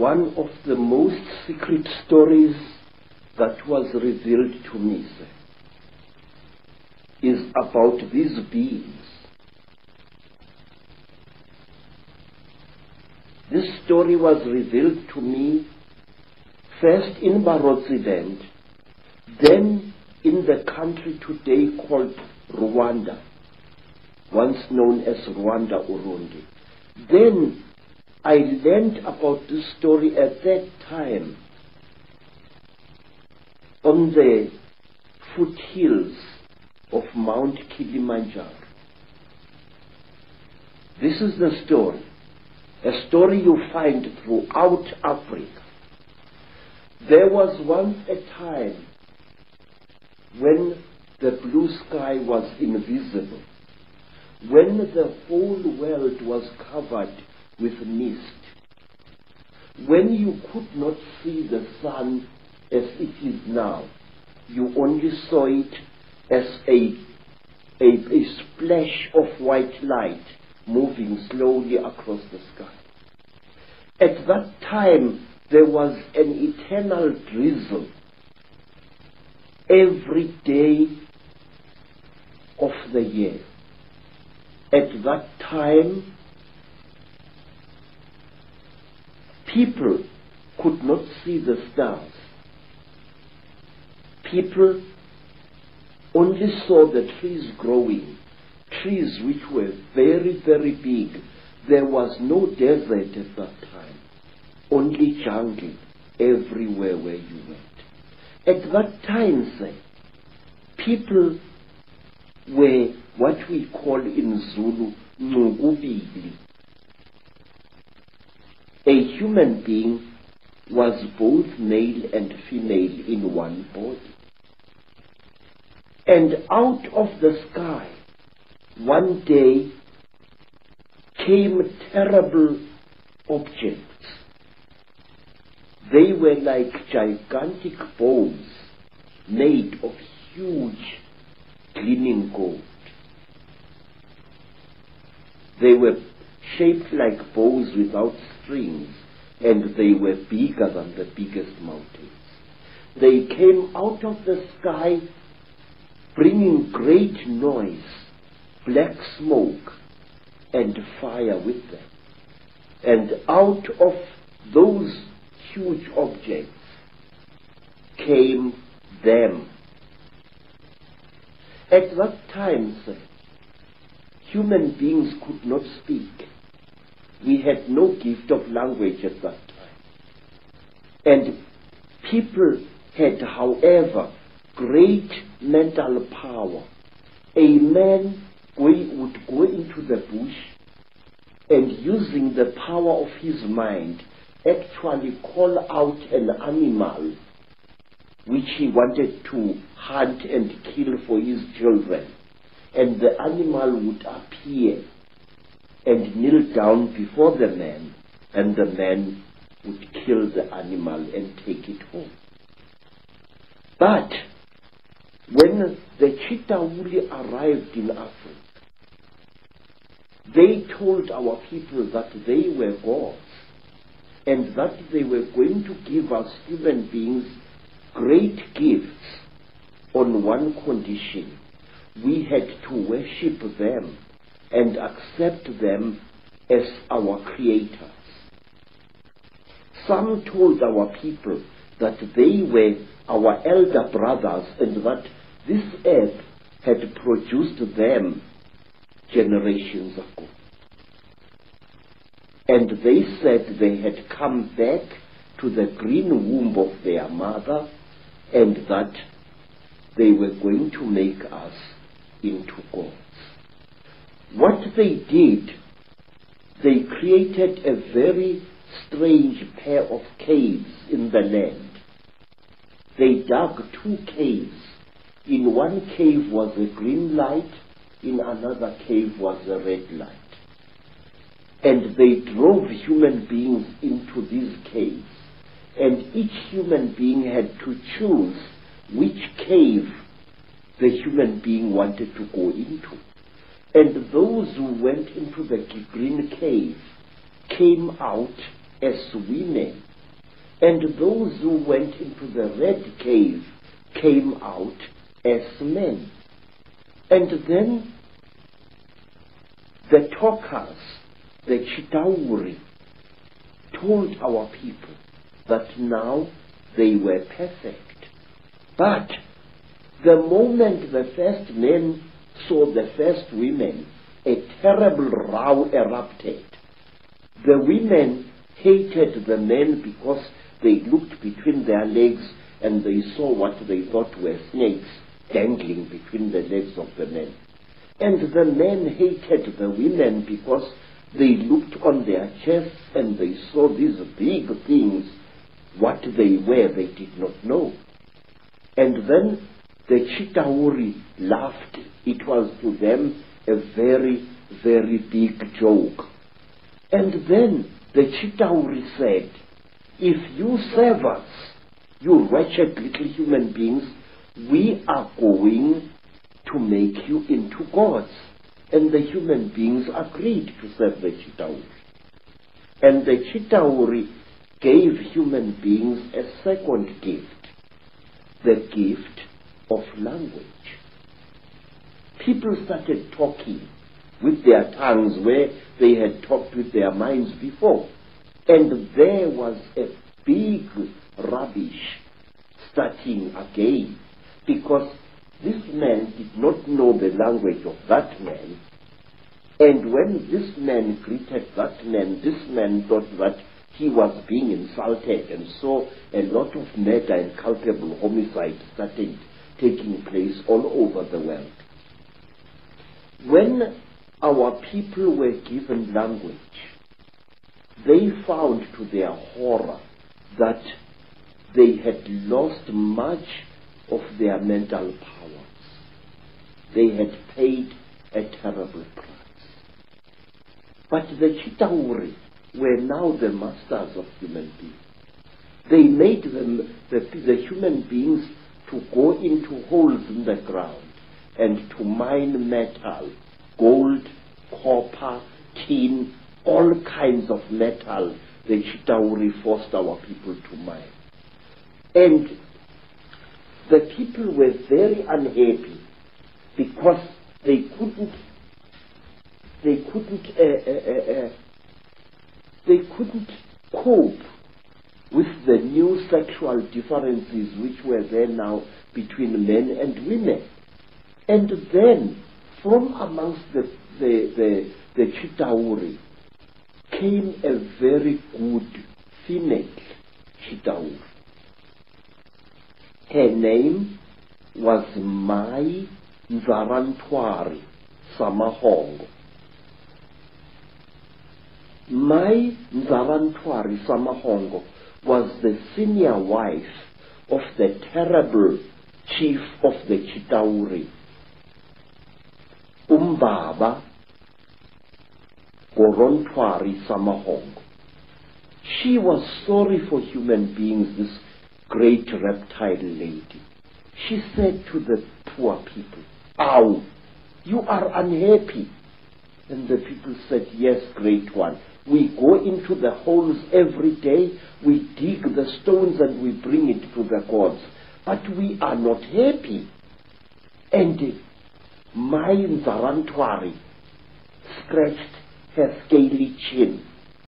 one of the most secret stories that was revealed to me, sir, is about these beings. This story was revealed to me first in Barotseland, then in the country today called Rwanda, once known as Rwanda Urundi. Then I learned about this story at that time on the foothills of Mount Kilimanjaro. This is the story, a story you find throughout Africa. There was once a time when the blue sky was invisible, when the whole world was covered with mist, when you could not see the sun as it is now. You only saw it as a splash of white light moving slowly across the sky. At that time, there was an eternal drizzle every day of the year. At that time, people could not see the stars. People only saw the trees growing, trees which were very, very big. There was no desert at that time, only jungle everywhere where you went. At that time, sir, people were what we call in Zulu, ngubili. A human being was both male and female in one body. And out of the sky, one day, came terrible objects. They were like gigantic bows made of huge gleaming gold. They were shaped like bows without strings, and they were bigger than the biggest mountains. They came out of the sky bringing great noise, black smoke, and fire with them. And out of those huge objects came them. At that time, sir, human beings could not speak. We had no gift of language at that time. And people had, however, great mental power. A man would go into the bush and, using the power of his mind, actually call out an animal which he wanted to hunt and kill for his children. And the animal would appear and kneel down before the man, and the man would kill the animal and take it home. But when the Chitawuli arrived in Africa, they told our people that they were gods, and that they were going to give us human beings great gifts on one condition: we had to worship them and accept them as our creators. Some told our people that they were our elder brothers and that this earth had produced them generations ago. And they said they had come back to the green womb of their mother, and that they were going to make us into gods. What they did, they created a very strange pair of caves in the land. They dug 2 caves. In one cave was a green light, in another cave was a red light. And they drove human beings into these caves. And each human being had to choose which cave the human being wanted to go into. And those who went into the green cave came out as women And those who went into the red cave came out as men. And then the talkers, the Chitauri, told our people that now they were perfect. But the moment the first men saw the first women, a terrible row erupted. The women hated the men because they looked between their legs and they saw what they thought were snakes dangling between the legs of the men. And the men hated the women because they looked on their chests and they saw these big things. What they were, they did not know. And then the Chitauri laughed. It was to them a very, very big joke. And then the Chitauri said, if you serve us, you wretched little human beings, we are going to make you into gods. And the human beings agreed to serve the Chitauri. And the Chitauri gave human beings a second gift, the gift of language. People started talking with their tongues where they had talked with their minds before. And there was a big rubbish starting again, because this man did not know the language of that man. And when this man greeted that man, this man thought that he was being insulted, and so a lot of murder and culpable homicide started taking place all over the world. When our people were given language, they found to their horror that they had lost much of their mental powers. They had paid a terrible price. But the Chitauri were now the masters of human beings. They made them, the human beings, to go into holes in the ground and to mine metal, gold, copper, tin, all kinds of metal. The Chitauri forced our people to mine. And the people were very unhappy because they couldn't cope with the new sexual differences which were there now between men and women. And then from amongst the Chitauri came a very good female Chitauri. Her name was Mai Nzarantwari Samahongo. Mai Nzarantwari Samahongo was the senior wife of the terrible chief of the Chitauri, Umbaba Gorontwari Samahongo. She was sorry for human beings, this great reptile lady. She said to the poor people, "Ow, you are unhappy." And the people said, "Yes, great one. We go into the holes every day, we dig the stones and we bring it to the gods, but we are not happy." And Mai Nzarantwari scratched her scaly chin